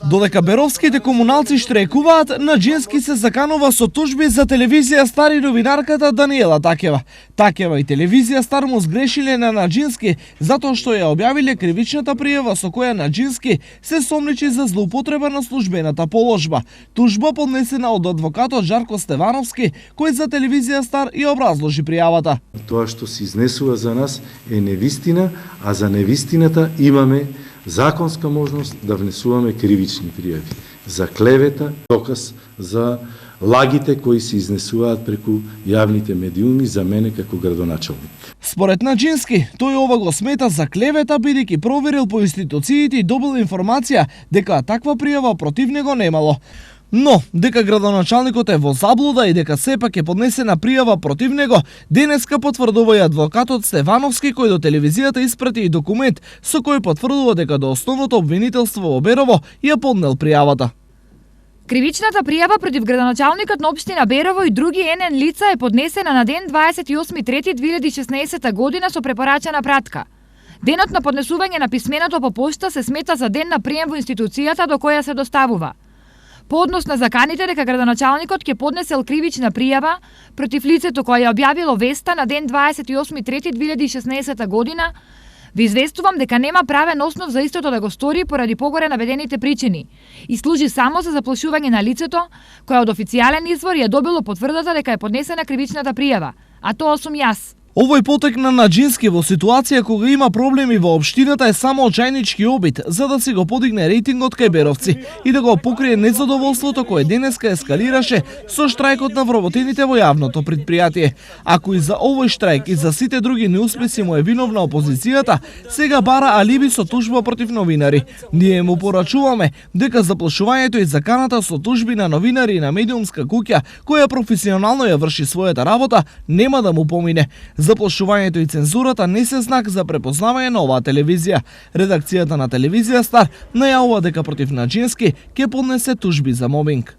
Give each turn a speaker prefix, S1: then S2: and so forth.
S1: Додека беровските комуналци штрекуваат, Наџински се заканува со тужби за телевизија Стар и новинарката Даниела Такева. Такева и телевизија Стар му сгрешиле на Наџински затоа што ја објавиле кривичната пријава со која Наџински се сомничи за злоупотреба на службената положба. Тужба поднесена од адвокатот Жарко Стевановски, кој за телевизија Стар и образложи пријавата.
S2: Тоа што се изнесува за нас е невистина, а за невистината имаме законска можност да внесуваме кривични пријави за клевета, доказ за лагите кои се изнесуваат преку јавните медиуми за мене како градоначалник.
S1: Според Наџински, тој ова го смета за клевета бидејќи проверил по институциите и добил информација дека таква пријава против него немало. Но, дека градоначалникот е во заблуда и дека сепак е поднесена пријава против него, денеска потврдува и адвокатот Стевановски, кој до телевизијата испрати и документ со кој потврдува дека до основното обвинителство во Берово ја поднел пријавата.
S3: Кривичната пријава против градоначалникот на општина Берово и други НН лица е поднесена на ден 28.3.2016 година со препорачена пратка. Денот на поднесување на писменото по пошта се смета за ден на прием во институцијата до која се доставува. По однос на заканите дека градоначалникот ќе поднесел кривична пријава против лицето кое ја објавило веста на ден 28.3.2016 година, ви известувам дека нема правен основ за истото да го стори поради погоре наведените причини и служи само за заплашување на лицето кое од официјален извор ја добило потврдата дека е поднесена кривичната пријава, а тоа сум јас.
S1: Овој потек на Наџински во ситуација кога има проблеми во општината е само очајнички обид за да си го подигне рейтингот кај беровци и да го покрие незадоволството кое денеска ескалираше со штрајкот на вработените во јавното претпријатие. Ако и за овој штрајк и за сите други неуспеси му е виновна опозицијата, сега бара алиби со тужба против новинари. Ние му порачуваме дека заплашувањето и заканата со тужби на новинари и на медиумска куќа која професионално ја врши својата работа нема да му помине. Заплашувањето и цензурата не се знак за препознавање на оваа телевизија. Редакцијата на телевизија Стар најавува дека против Наџински ќе поднесе тужби за мобинг.